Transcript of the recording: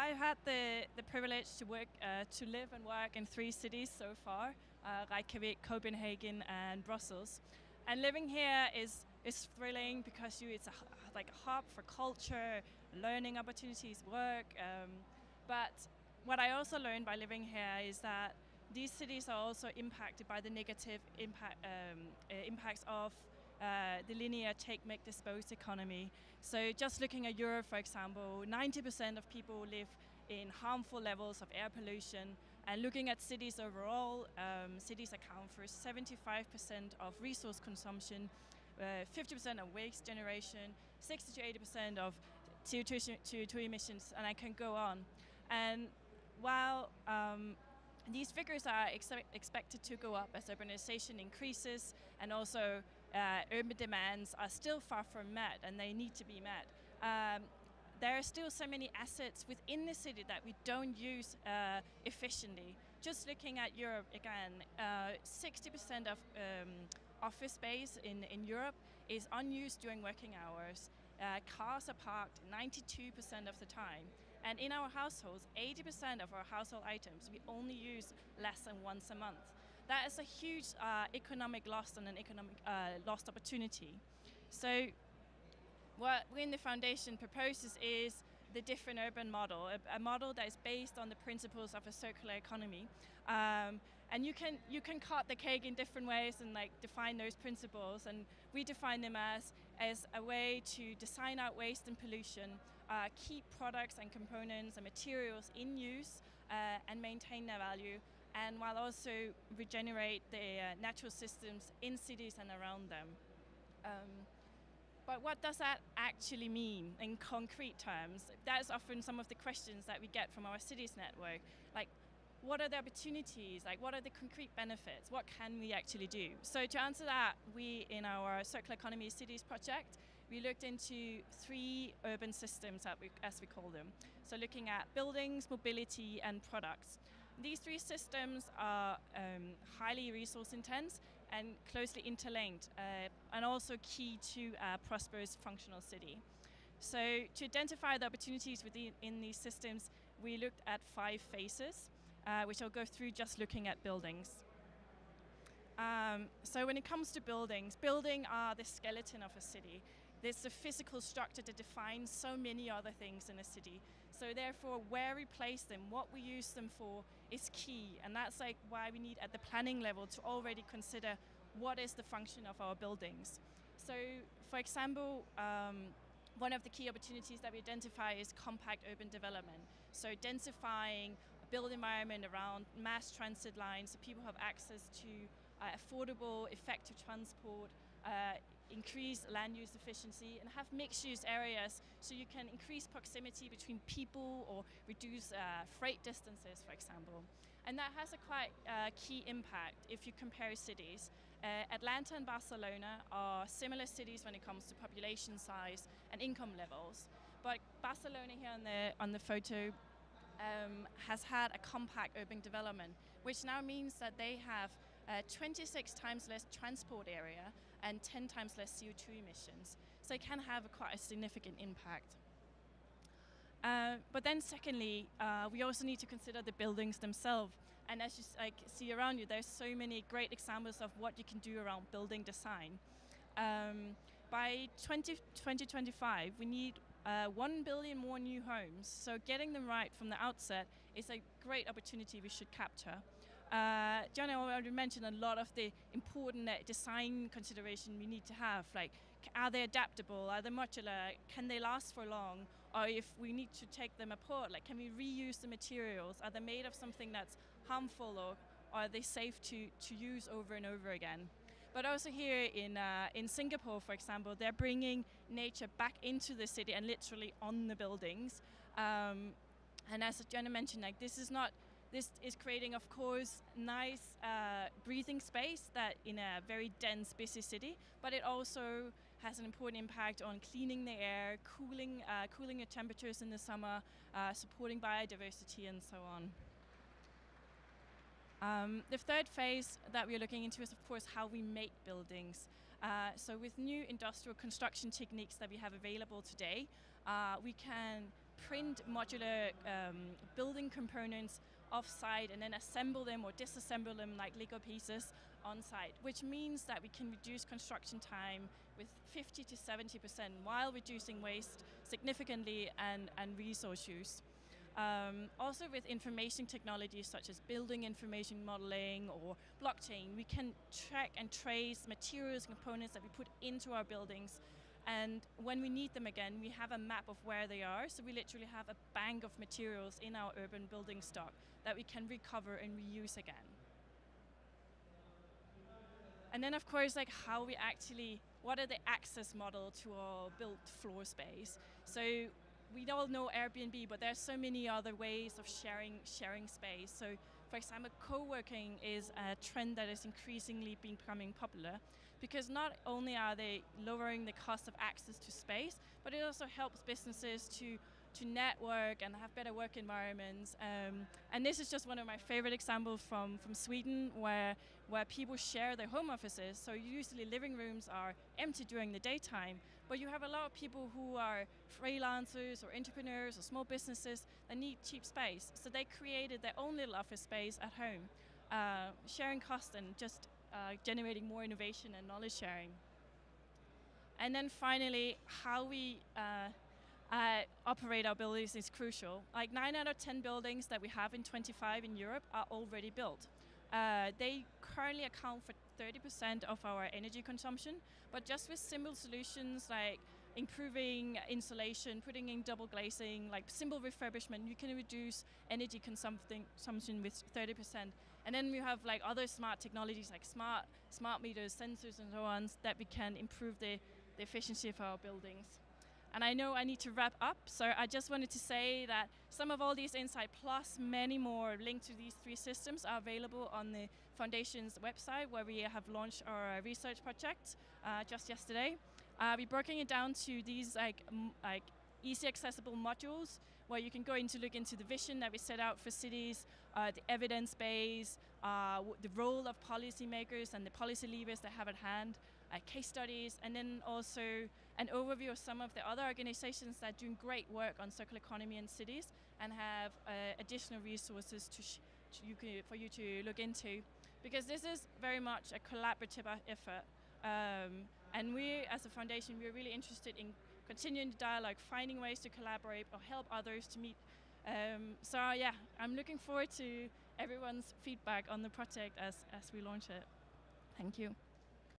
I've had the privilege to to live and work in 3 cities so far, Reykjavik, Copenhagen, and Brussels. And living here is thrilling because it's like a hub for culture, learning opportunities, work. But what I also learned by living here is that these cities are also impacted by the negative impacts of the linear take, make, dispose economy. So just looking at Europe, for example, 90% of people live in harmful levels of air pollution. And looking at cities overall, cities account for 75% of resource consumption, 50% of waste generation, 60 to 80% of CO2 emissions, and I can go on. And while these figures are expected to go up as urbanization increases, and also urban demands are still far from met, and they need to be met. There are still so many assets within the city that we don't use efficiently. Just looking at Europe again, 60% of office space in Europe is unused during working hours. Cars are parked 92% of the time. And in our households, 80% of our household items we only use less than once a month. That is a huge economic loss and an economic lost opportunity. So what we in the foundation proposes is the different urban model, a model that is based on the principles of a circular economy. And you can cut the cake in different ways and like define those principles. And we define them as a way to design out waste and pollution, keep products and components and materials in use and maintain their value, and while also regenerate the natural systems in cities and around them. But what does that actually mean in concrete terms? That's often some of the questions that we get from our cities network. Like, what are the opportunities? Like, what are the concrete benefits? What can we actually do? So to answer that, we, in our Circular Economy Cities project, we looked into 3 urban systems, as we call them. So looking at buildings, mobility, and products. These 3 systems are highly resource intense and closely interlinked, and also key to a prosperous functional city. So to identify the opportunities within these systems, we looked at 5 phases, which I'll go through just looking at buildings. So when it comes to buildings are the skeleton of a city. There's the physical structure that defines so many other things in a city. So therefore, where we place them, what we use them for is key. And that's like why we need at the planning level to already consider what is the function of our buildings. So for example, one of the key opportunities that we identify is compact urban development. So densifying a built environment around mass transit lines so people have access to affordable, effective transport, increase land use efficiency, and have mixed-use areas so you can increase proximity between people or reduce freight distances, for example. And that has a quite key impact if you compare cities. Atlanta and Barcelona are similar cities when it comes to population size and income levels. But Barcelona here on the photo has had a compact urban development, which now means that they have 26 times less transport area and 10 times less CO2 emissions. So it can have quite a significant impact. But then secondly, we also need to consider the buildings themselves. And as you see around you, there's so many great examples of what you can do around building design. By 2025, we need 1 billion more new homes. So getting them right from the outset is a great opportunity we should capture. John already mentioned a lot of the important design consideration we need to have, like are they adaptable, are they modular, can they last for long, or if we need to take them apart, like can we reuse the materials, are they made of something that's harmful, or are they safe to use over and over again. But also here in Singapore, for example, they're bringing nature back into the city and literally on the buildings. And as Jenna mentioned, like this is creating, of course, nice breathing space that in a very dense, busy city, but it also has an important impact on cleaning the air, cooling the temperatures in the summer, supporting biodiversity, and so on. The third phase that we're looking into is, of course, how we make buildings. So with new industrial construction techniques that we have available today, we can print modular building components off-site and then assemble them or disassemble them like Lego pieces on-site, which means that we can reduce construction time with 50 to 70% while reducing waste significantly and resource use. Also with information technologies such as building information modeling or blockchain, we can track and trace materials and components that we put into our buildings. And when we need them again, we have a map of where they are. So we literally have a bank of materials in our urban building stock that we can recover and reuse again. And then of course, like how we actually, what are the access model to our built floor space? So we all know Airbnb, but there's so many other ways of sharing space. So for example, co-working is a trend that is increasingly becoming popular, because not only are they lowering the cost of access to space, but it also helps businesses to network and have better work environments. And this is just one of my favorite examples from Sweden, where people share their home offices. So usually living rooms are empty during the daytime, but you have a lot of people who are freelancers or entrepreneurs or small businesses that need cheap space. So they created their own little office space at home, sharing cost and just generating more innovation and knowledge sharing. And then finally, how we operate our buildings is crucial. Like 9 out of 10 buildings that we have in 25 in Europe are already built. They currently account for 30% of our energy consumption, but just with simple solutions like improving insulation, putting in double glazing, like simple refurbishment, you can reduce energy consumption with 30%. And then we have like other smart technologies like smart meters, sensors and so on, that we can improve the efficiency of our buildings. And I know I need to wrap up, so I just wanted to say that some of all these insights plus many more linked to these 3 systems are available on the Foundation's website, where we have launched our research project just yesterday. We're breaking it down to these like easy accessible modules where you can go in to look into the vision that we set out for cities, the evidence base, the role of policymakers and the policy levers they have at hand, case studies, and then also an overview of some of the other organizations that are doing great work on circular economy in cities and have additional resources for you to look into. Because this is very much a collaborative effort. And we, as a foundation, we're really interested in continuing the dialogue, finding ways to collaborate or help others to meet. So yeah, I'm looking forward to everyone's feedback on the project as we launch it. Thank you.